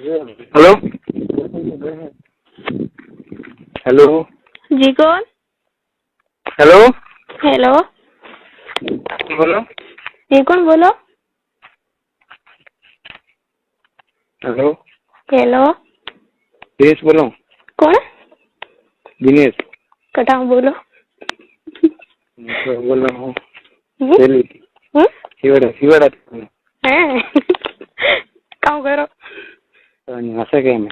Hello hello जी कौन? Hello hello बोलो। जी कौन बोलो? हेलो हेलो दिनेश बोलो। कौन? दिनेश कटाऊ बोलो। बोल रहा हूँ। हम्म? शिवड़ा शिवड़ा हैं? काम करो। तो हंसा क्या मैं?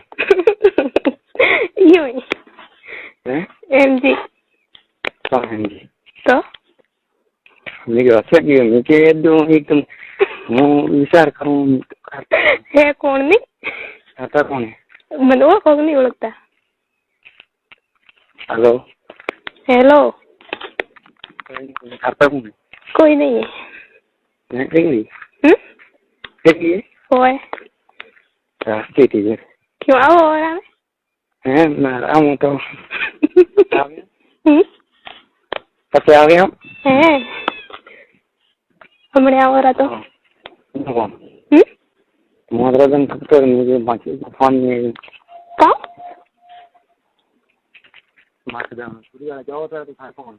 यूं ही। हैं? एमजी। कौन है जी? तो? मुझे हंसा क्यों? मुझे एकदम एकदम मैं विचार करूँ। है कौन नहीं? खाता कौन है? मन वो कौन नहीं ओळखता? हेलो हेलो खाता कौन है? कोई नहीं है। नहीं हम्म? ओए ठीक है। क्यों आओ और आवे? हैं मैं आऊँ तो हम्म? कैसे आ गए हम? हैं हमने आओ रहा तो हम्म? मोहरदन तो मुझे बाकी फोन में कौन? मारदा पूरी वाला जाओ तो था कौन?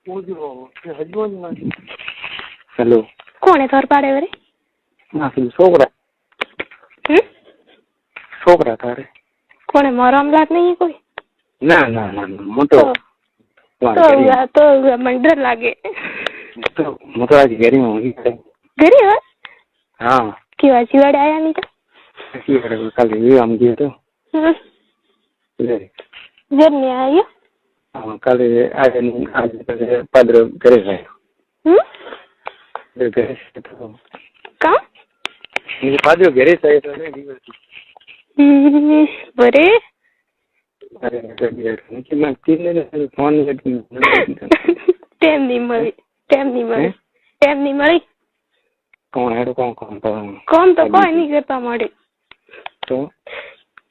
वो जो हजबोन हेलो कौन है तोर पाड़े वाले? ना फिर छोकरा छोकरा था रे। कौन है मारो अमलात नहीं है कोई? ना ना ना मोटो तो मंडर लागे तो मोटो आज घरी में होगी घरी है? हाँ क्यों आज वाड़े आया नहीं था? ऐसी है कल ये हम गए तो जर नहीं आया? हाँ कल आज आज padre करे है करे तो कहाँ? मुझे padre करे है तो नहीं बरे अरे मुझे मैं तीन दिन फोन करती टाइम नहीं मरी कौन है तो कौन तो कोई नहीं करता मारे तो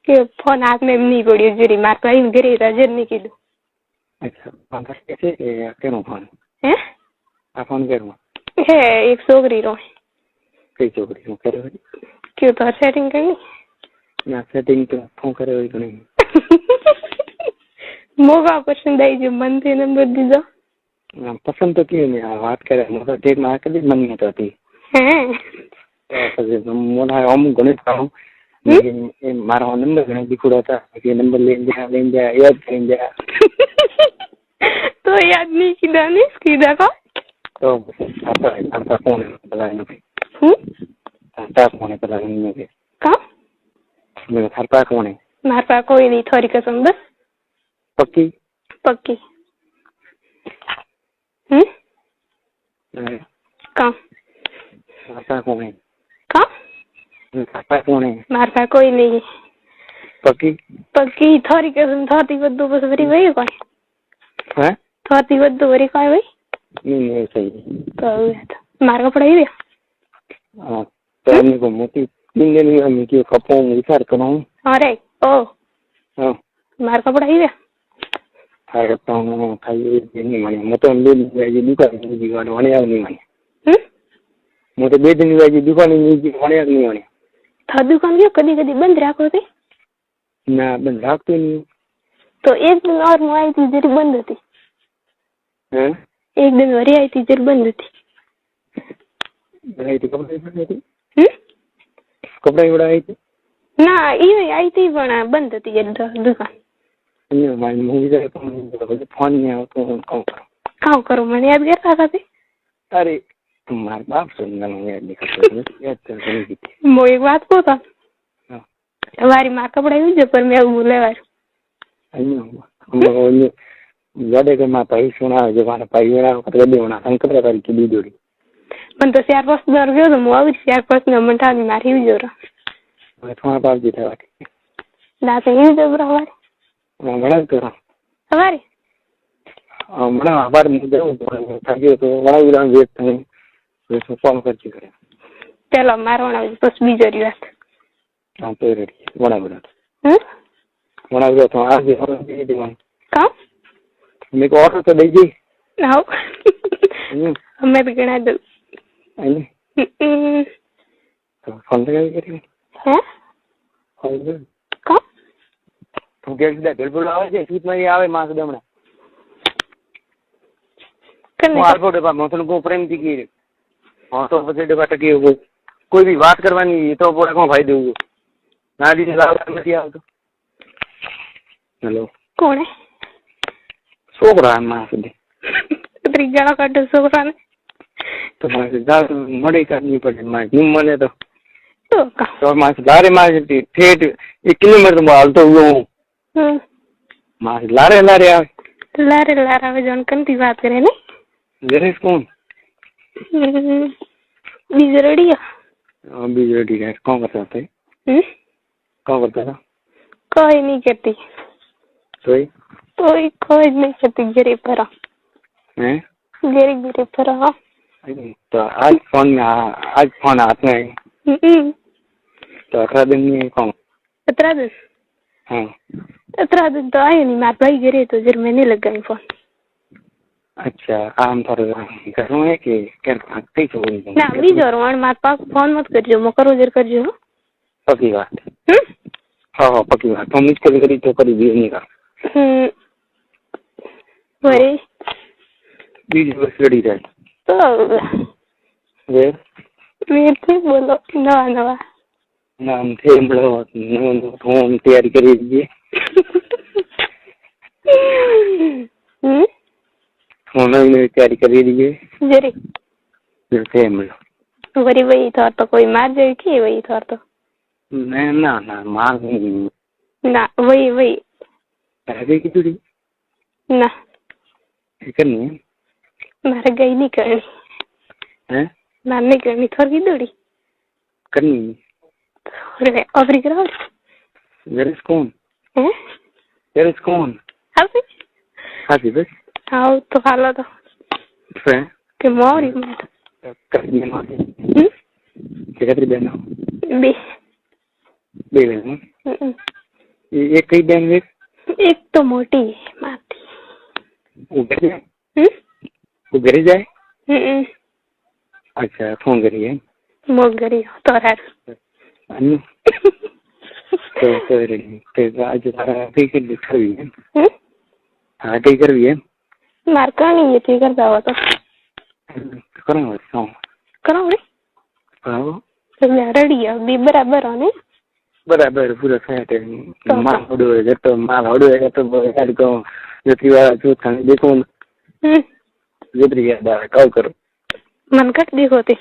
के फोन हाथ में नहीं पड़ियो जरी मार तो इन घरे जर नहीं किलो। अच्छा फोन कैसे करूँ फोन हैं? आप फोन करूँ है एक छोकरी रो कई छोकरी हूँ करे क्यों तो सेटिंग करनी ना सेटिंग तो फोन करे हुई तो नहीं मोगा पसंद आई जो मन थे नंबर दीजो पसंद तो क्यों नहीं बात करे मतलब देख मार के मन नहीं होती हैं मोना हम गणित करूँ लेकिन मारा नंबर गणित दिखुड़ा था कि नंबर ले जा याद करें जा तो याद नहीं किया नहीं किया का तो आता कौन है पता नहीं आता कौन है पता नहीं मुझे का मेरे घर पर कौन है मार पा कोई नहीं थोड़ी कसम बस पक्की पक्की का आता कौन है का घर पर कौन है मार पा कोई नहीं पक्की पक्की थोड़ी कसम थोड़ी बद्दू बस भरी वही कोई है थोड़ी बद्दू भरी कोई वही नहीं सही तो मार का पढ़ाई दे हाँ तो हमने को मोटी तीन दिन में हम क्यों कपड़ों में विचार करूँ अरे ओ हाँ मार का पढ़ाई दे खाई करता हूँ खाई नहीं माने मैं तो ले ये दुकान की दुकान वाले यार नहीं माने मैं तो बे दिन ये दुकान की वाले यार नहीं माने था दुकान क्यों कभी कभी बंद रखो थे ना बंद रखते नहीं तो एक दिन और मैं आई थी जरी बंद थी हैं एक दिन और आई थी जरी बंद थी बनाई थी कपड़े बनाई थी ना ये आई थी बना बंद थी ये दुकान नहीं मैं मूवी देखा फोन नहीं आओ तो काम करो मैंने याद कर रहा था अरे तुम्हारे बाप सुनना मैं याद नहीं करता वो एक बात को था हमारी माँ का पढ़ाई हुई पर मैं बोले यार याद के माँ पाई सुना जो मारा पाई वाला कपड़े देना अंक प्रकार की दी जोड़ी मन तो चार पांच दर गयो तो मुआ भी चार पांच नंबर था मारी हुई जोरा मैं तुम्हारे पास भी था बाकी दाते ही जब रहा मैं बड़ा करा हमारे बड़ा आभार मुझे था तो बड़ा उड़ान वेट था तो फोन करके करे चलो मारवाना बस बीजोरी बात हाँ तो रेडी बड़ा उड़ा तो आज दे दे का मेरे को ऑर्डर तो दीजिए आओ हमें भी गणा दो तो फोन लगा करिए हैं કા તું કે બિલકુલ આવે છે સીટ મારી આવે માસ દમણા કરને હું આલ્ફો ડબ્બા મોતન કો પ્રેમથી કી હા તો પછી ડબ્બા ટકી કોઈ બી વાત કરવાની તો પોડા કોણ ફાયદો હું ના દીને લાવવા નથી આવતો. હેલો કોણે છોકરા માસ દે ત્રીજાળો કાઢો છોકરાને તો મારે મળે કાઢવી પડે મારે જીમ મળે તો કા તો મારે લારે મારે ઠેઠ 1 કિલોમીટર માં હાલતો હું મારે લારે લારે આવે લારે આવે જોન કંતી વાત કરે ને જરેશ કોણ બીજો રેડિયો બીજો રેડિયો કોણ કરતા હતા કોણ કરતા હતા કોઈ નહીં કરતી કોઈ કોઈ નહીં કરતી ઘરે પર હે ઘરે પર તો આજ ફોન હાથ में तो 18 दिन में कौन 18 दिन हाँ 18 दिन तो आए नहीं मार भाई गिरे तो जर मैंने लग गई फोन. अच्छा आम थोड़ा घर में है कि क्या कई तो ना बीजो रोण मार पास फोन मत करजो मो करो जर करजो पक्की बात हाँ पक्की बात तो मिस करी तो करी भी नहीं का वरे बीज बस रेडी रहे तो वीर थे बोलो नवा नाम थे हम तैयारी कर दीजिए होना तैयारी कर दीजिए जरी फिर हम वरी वही था तो कोई मार जाए कि वही था तो ना ना मार नहीं ना वही अरे की चुड़ी ना करनी है मारे गई नहीं करनी हैं ना नहीं करनी थोड़ी दौड़ी करनी अरे अबरी करो जरेस कौन हैं जरेस कौन हाथी बस हाँ तो हालो तो फिर के मोरी में कर दिया ना कितनी बहन बे बहन एक कई बहन एक तो मोटी है माती वो घर जाए अच्छा फोन करिए मोगरी तो है तो आज तारा कई कर भी है हाँ कई कर भी है मारका नहीं है ठीक कर जाओ तो करो रे तो मैं रेडी है भी बराबर हो ने बराबर पूरा सेट है माल होड़ो है तो यार को जति वाला जो खाने देखो जितनी याद आ कॉल करो मन कट दी होती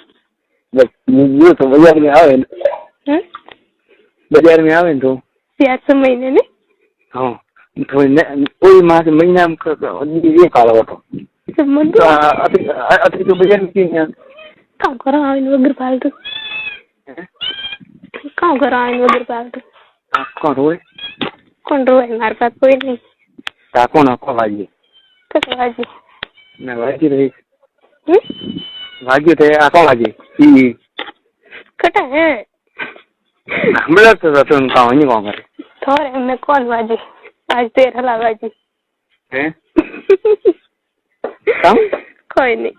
बस ये तो बाजार में आवे तो यार से महीने ने हाँ तो कोई मास महीना में ये काला होता सब मन तो अति तो बाजार में क्या काम करो आइन वगर फालतू काम करो आइन वगर फालतू कौन रोए हमारे पास कोई नहीं कौन आपको वाजी कस वाजी ना वाजी रही वाजी थे आपको वाजी ई कटा है हमला तो रतन का नहीं कौन करे थोड़े में कौन वाजी आज तेरा ला वाजी हैं कम कोई नहीं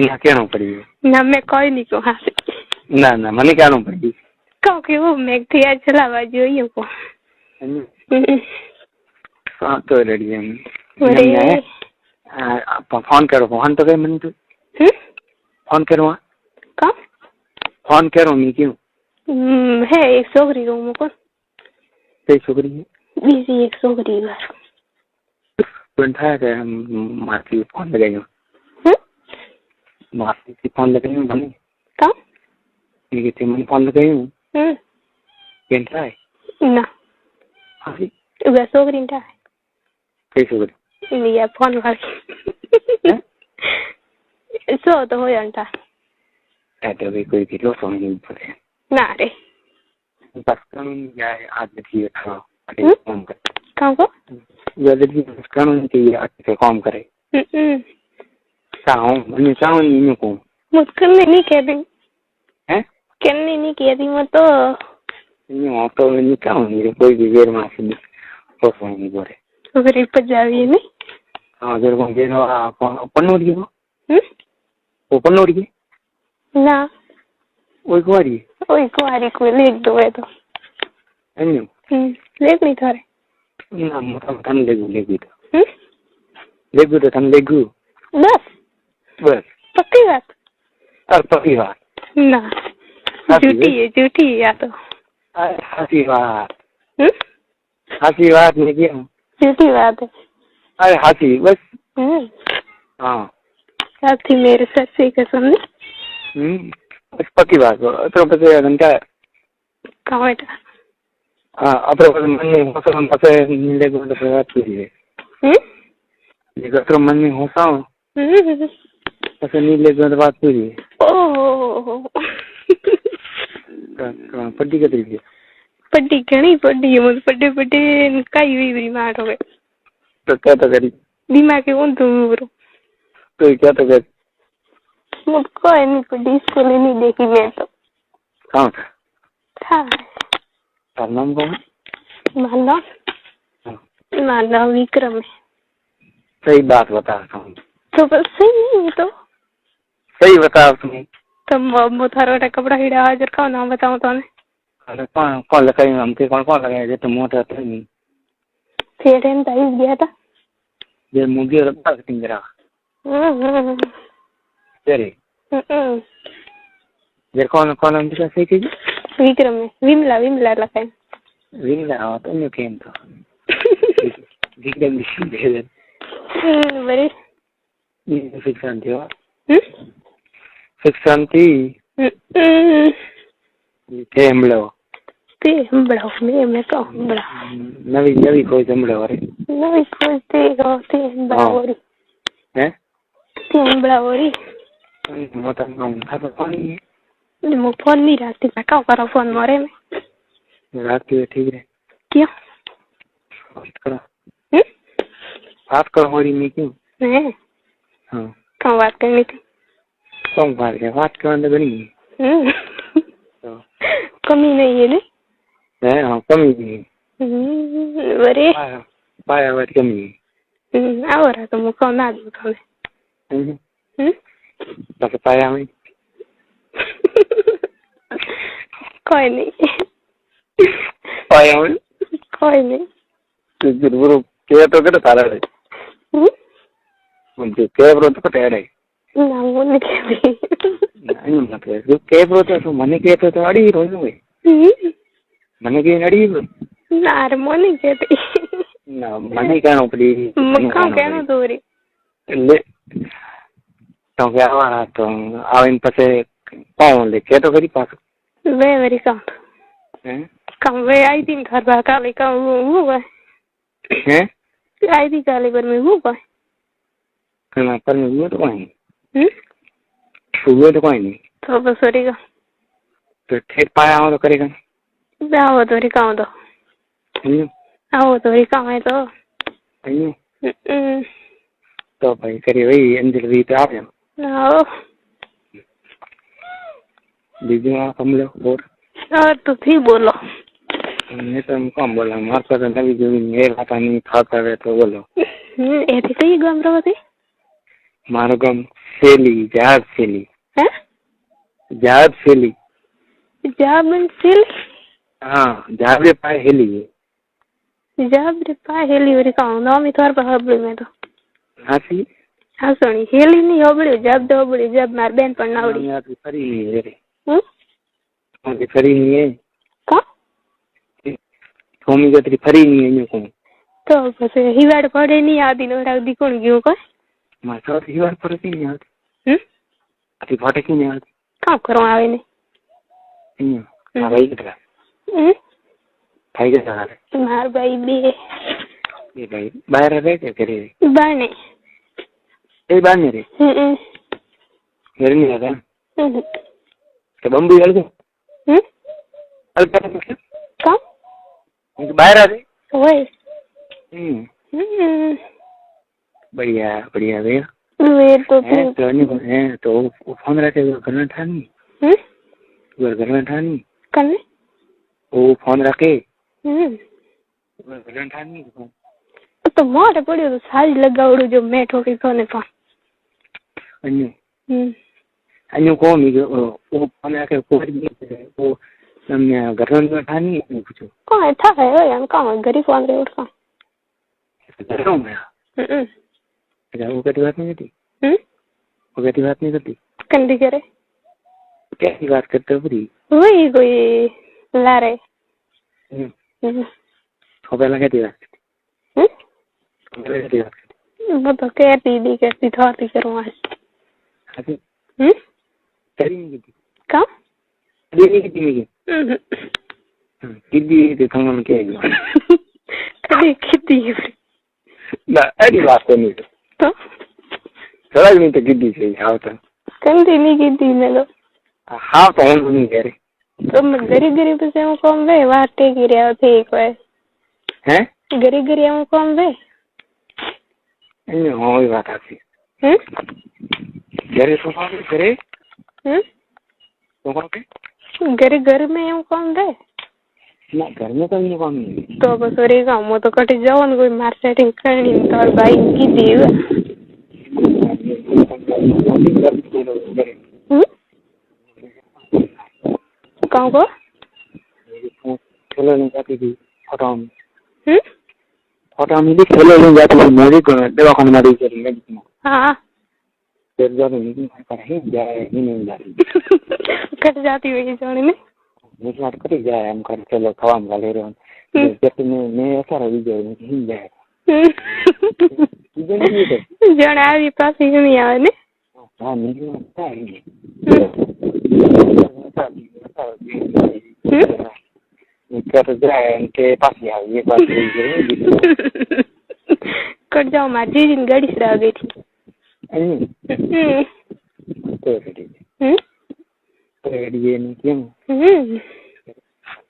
ना क्या ना पड़ी ना मैं कोई नहीं को हाँ ना मैंने क्या ना पड़ी क्योंकि वो मैं थी आज चला वाजी हुई को हाँ तो रेडी है फोन करो फोन तो कहीं मैंने तो फोन करो कहाँ फोन करो मैं क्यों है एक छोकरी को मुझको कई छोकरी है बीसी एक छोकरी बार पंठा है मासी फोन लगाई हूँ मासी की फोन लगाई हूँ बनी कहाँ ये कि मैंने फोन लगाई हूँ पंठा है ना हाँ वह छोकरी था कई छोकरी ये फोन वाली सो तो हो जाता ऐसे भी कोई किलो सोने नहीं पड़े ना रे बस कम या आज देखिए काम कर काम को जल्दी बस कम चाहिए आज काम करे चाहूँ मैं चाहूँ नहीं को मुझको नहीं कह दी हैं कहने नहीं कह दी मैं तो नहीं तो नहीं चाहूँ नहीं कोई भी वेर मार से तो सोने नहीं बोले तो फिर इस पर जावी नहीं हाँ जरूर कौन जेनो पन्नोर की वो पन्नोर की ना वही कुआरी को लिख दो है तो लेगनी थारे ना मोटा तन लेगू तो हम्म लेगू तो तन लेगू बस पक्की बात और पक्की बात ना झूठी है या तो हाथी बात नहीं क्या झूठी बात है अरे हाथी बस हाँ हाथी मेरे सच्ची कसम नहीं बस पक्की बात तो पता घंटा कहाँ बेटा हाँ अपने मन में होता हम पता नीले को तो बात कीजिए ये अगर मन में होता हूँ पता नीले को तो बात कीजिए ओह पट्टी का तरीके पट्टी घनी पट्टी है मुझे पट्टी कई हुई बीमार हो गए तो क्या तो करी दिमाग के कौन तुम ब्रो तो क्या तो कर मुझको नहीं पट्टी स्कूल नहीं देखी मैं तो कहाँ था तार नाम कौन मानव विक्रम है सही बात बता रहा हूँ तो बस सही नहीं तो सही बता तुम्हें तो थारा कपड़ा हिड़ा हाजिर का नाम बताऊं तो अरे कौन लगाई हमके कौन लगाया जो तो मोटा था नहीं फिर टाइम ताइस गया था ये मुझे लगता है तिंगरा तेरे ये कौन हम दिखा सही चीज विक्रम में विमला लगाए विमला तो नहीं केम तो विक्रम दे दे बड़े फिक्सन थी फिक्सन थी थे हमलो मैं तो हमला नवी कोई हमलो अरे नवी कोई थे हमलावरी हैं थे हमलावरी मोटा नाम था तो पानी है मैं फोन नहीं राती मैं क्या करा फोन मारे में रात की ठीक है क्या बात करो हमारी में क्यों नहीं हाँ कहाँ बात करनी थी कौन बात करने बनी तो कमी नहीं है नहीं हाँ कमी नहीं बरे पाया बात कमी है आओ रहा तो मुझको ना दो तुम्हें बस पाया में कोई नहीं पाया में कोई नहीं तो जरूर क्या तो कर तारा है मुझे क्या ब्रो तो पता है ना वो नहीं नहीं मतलब जो क्या ब्रो तो मने के तो अड़ी रोज में मने के अड़ी ना रे मने के ना मने क्या नौकरी मुक्का क्या ना दोरी ले तो क्या हुआ तो आविन पसे कौन ले क्या तो करी पास वे मेरी काम वे आई थी घर बाहर काले का वो हैं आई थी काले पर में वो खाना पर में वो तो कोई वो तो कोई नहीं तो बस करेगा तो ठीक पाया हो तो करेगा आओ तो रे काम तो आओ तो रे काम है तो तो भाई करिए वही अंजल भी तो आप आओ दीदी आप हम लोग और तो ठीक बोलो मैं तो हम कम बोला मार पर नवी जो मेरे खाता नहीं खाता है तो बोलो ऐसे कई गम रहो थे मारो गम सेली जहाज सेली हैं जहाज सेली हाँ जहाज रे पाए हेली जहाज रे पाए हेली और काम ना मी थोर पर हबले में तो हासी हाँ सोनी हेली नहीं हबले जब दो हबले जब मार बहन पर ना उड़ी यार फरी नहीं है रे मुझे फरी नहीं है का होमी गतरी फरी नहीं है यूं तो बस हिवाड़ पड़े नहीं आदि नो राग दी कौन गयो को मां तो हिवाड़ पड़े नहीं यार अति भाटे की नहीं यार काम करो आवे ने भाई कितना भाई के साथ मार भाई बे ये भाई बाहर रह के करे बाहर नहीं ए बाहर नहीं रे घर नहीं आता तो बम्बू हल गए कहाँ बाहर आ रहे वही बढ़िया बढ़िया भैया वे तो फोन रखे घर में था नहीं घर में था नहीं करने वो फोन रखे घर में था नहीं तो मोटे पड़ियो तो सारी लगावड़ो जो मैं ठोकी सोने फोन अन्यू अन्यू कौन वो फोन रखे वो તમને ઘરનું બેઠા નહીં પૂછો કોણ થાય હોય એમ કામ ગરીબ વાંદરે ઓળખા ઘરનું વગેરે વાત નહીં હતી વગેરે વાત નહીં કરતી કંદી કરે ક્યાંથી વાત કરતો પૂરી વही કોઈ લારે પહેલા ક્યાંથી વાત કરતી વાત કરતી वो तो कहती दी कहती थोड़ी करूँ आज કરી નહીં કીધી का કરી નહીં કીધી મેં કીધી તે તમને કહે कभी कितनी ના એની વાત નહીં तो થોડા નહીં તો કીધી છે આવતા कंदी नहीं कितनी मैं तो હા તો હું નહીં કરે तो मैं गरीब गरीब से हम कौन वे वाटे की रहा थे कोई હે गरीब गरीब हम कौन वे એને હોય વાત આપી ઘરે તો કરે તો કોણ કે घरे घर में हम कौन वे ના ઘરમાં તો નહીં કામ નહીં तो बस रे गाँव में तो कटी जाओ ना कोई मार्केटिंग करनी तो और भाई की दी कहाँ को खेलो नहीं जाती थी फोटो फोटो में खेलो नहीं जाती थी मोदी को दवाखाने में रही चली मेडिकल हाँ फिर जब मीटिंग पर ही जाए ही नहीं जाती कट जाती हुई जोड़ी में मुझे बात करी जाए हम कर चलो खवा में ले रहे जब मैं ऐसा रही जाए नहीं जाए जण આવી પાસે નહીં આવે ને हाँ नहीं कर जाए उनके पास ही ये बात कट जाओ मार जी दिन गाड़ी से आ गई थी तो ये नहीं क्यों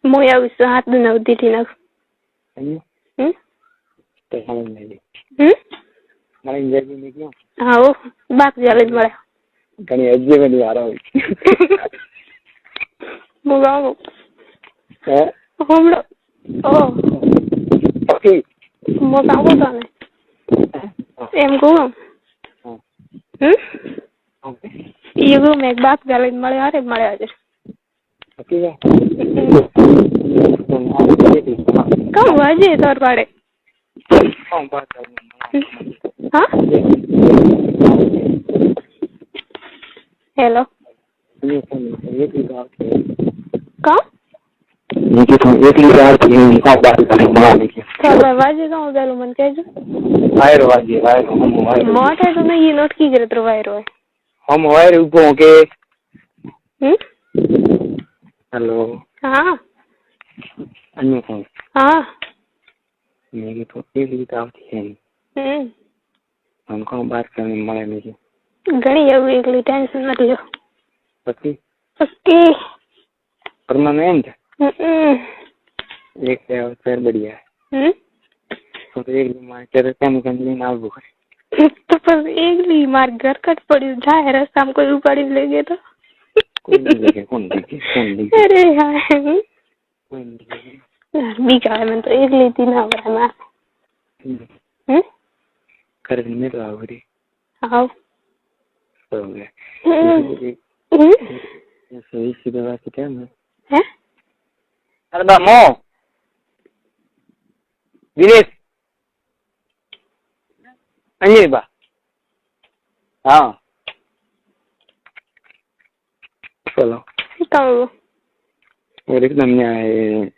मोया उस हाथ में नव दी थी ना तो समझ नहीं मारे इंजरी में क्यों हाँ वो बात जाले मरा कहीं अज्जे में नहीं आ रहा हूँ मुगाओ है हम लोग ओ ओके मुगाओ तो नहीं एम को ये को मैं बात जाले मरे आ रहे मरे आज ओके कहाँ वाजे तोर पाड़े कौन बात हाँ हेलो ये की बात कहाँ ये तो एक बार थी कौन बात करें बनाने की तो वाजे कहाँ उधर मन कह जो वायर वाजे वायर हम वायर मौत है तो मैं ये नोट की जरूरत वायर है हम वायर ऊपर के हेलो हाँ अन्य कौन हाँ मेरी तो एक बात है हमको बात करने मरे नहीं घनी अब एकली टेंशन मत लो पक्की पक्की परमानेंट एक फिर बढ़िया है तो एक मार के कम कम ना बुख तो पर एकली मार घर कट पड़ी जाए रास्ता में कोई उपाड़ी ले गए तो कौन देखे अरे यार कौन देखे बीका है मैं तो एकली थी ना बड़ा मैं कर में तो आवरी आओ हो गया सही सीधा बात क्या है अरे बामो दिनेश अंजलि बा हाँ चलो कहाँ और एकदम यहाँ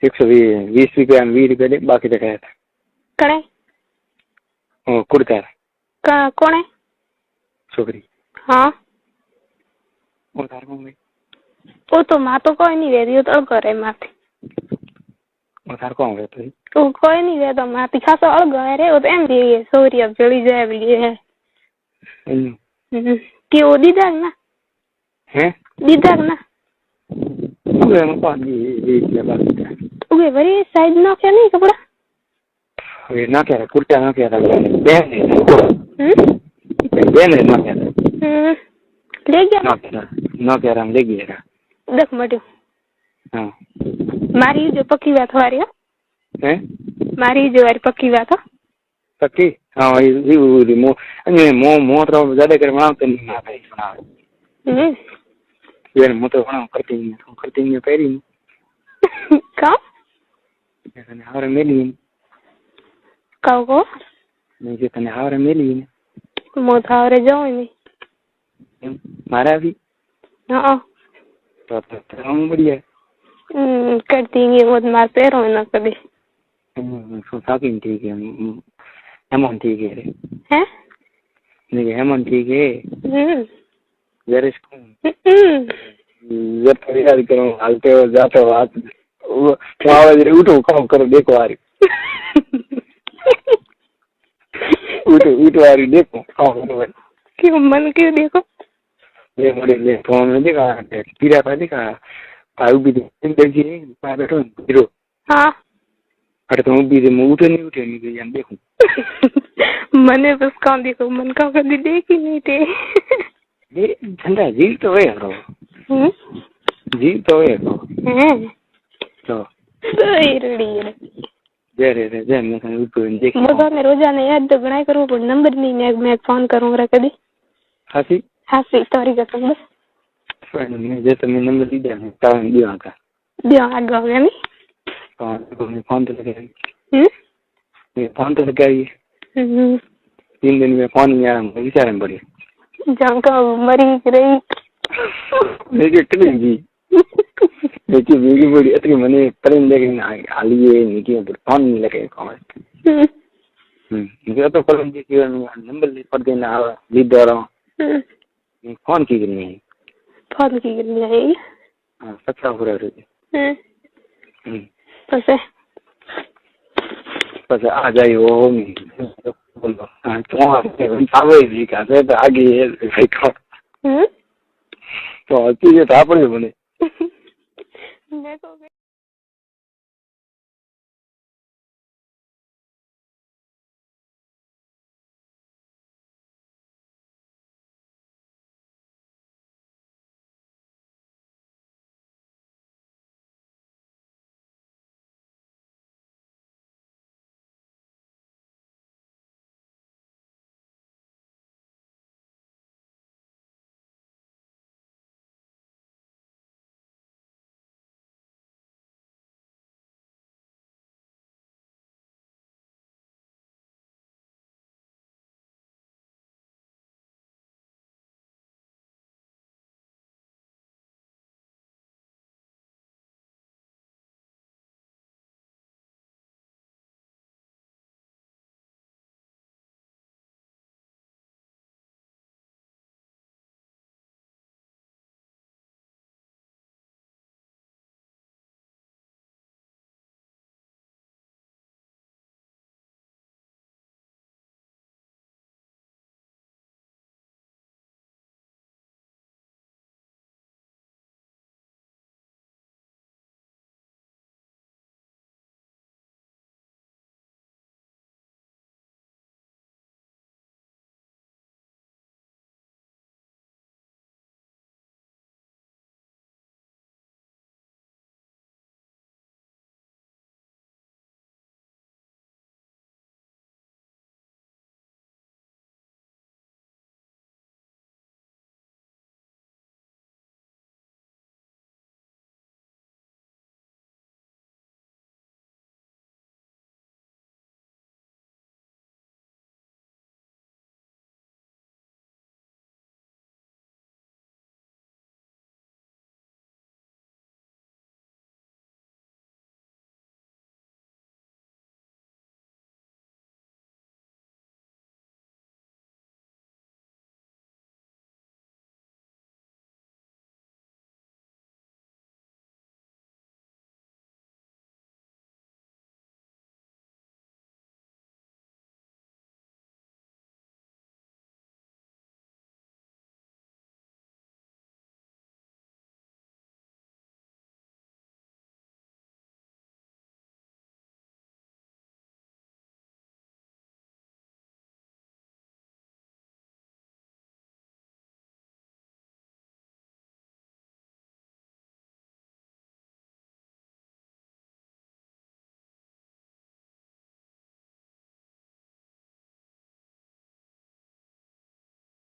120 रुपया में 20 रुपया दे बाकी दिखाया था कड़े कुर्ता कौन है छोकरी हाँ वो तार कौन गई वो तो माँ तो कोई नहीं रहती वो तो अलग है माँ थी वो तार कौन गया तो वो कोई नहीं रहता माँ थी खासा अलग है रे वो तो एम भी है सॉरी अब जल्दी जाए भी है कि वो दीदार ना हैं दीदार ना अबे मैं पास ये क्या बात है ओके बड़ी साइज ना क्या नहीं कपड़ा ये ना क्या कुर्ता ना क्या बहन है ना क्या ले गया ना क्या रंग ले गया देख मटू हाँ मारी जो पक्की बात हमारी हैं मारी जो वारी पक्की बात पक्की हाँ ये मो तो ज्यादा कर बनाते नहीं ना भाई बनाओ ये मो तो बना करती नहीं पहली કા તને હારે મેલી કાવ કો મેં જે તને હારે મેલી મો થાવરે જાઉં ને એમ મારા આવી હા તો હું બઢિયા કરતી ये वो मार पैरों ना कभी શું થાકી ઠીક है हेमन ठीक है हैं नहीं हेमन ठीक है जरा इसको जब याद करो हालते हो जाते हो हाथ वो आवाज उठो काम करो देखो आ रही उठो आ रही देखो काम करो क्यों मन क्यों देखो ये बड़े ले फोन में देखा पीरा था देखा भाई भी देखी पाए बैठो हीरो हाँ अरे तुम भी दे उठे नहीं गई हम देखो मने बस कहाँ देखो मन का कभी देखी नहीं थे ये ठंडा जीव तो है रो जीव तो है रो तो रेडी जरे जरे मैं कहीं ऊपर देख मजा में रोजाना याद तो बनाए करो पर नंबर नहीं मैं फोन करूँगा कभी हासी तोरी कसम बस मैं जैसे मैं नंबर दी दे टाइम दिया का आगे हो गया नहीं मैं फोन तो लगा मैं फोन तो लगा 3 दिन में फोन नहीं आया मुझे विचार में पड़ी जानका मरी रही मेरी कितनी जी देखिए मेरी बड़ी इतनी मने प्रेम लेके हालिए नहीं किया पर फोन नहीं लगे कौन मुझे तो प्रेम जी की नंबर ले पड़ देना लीड दे रहा हूँ फोन की करनी है फोन की करनी है हाँ सच्चा हो रहा है बस आ जाए वो बोलो हाँ तो आवे जी का तो आगे है तो अच्छी है तो आपने बोले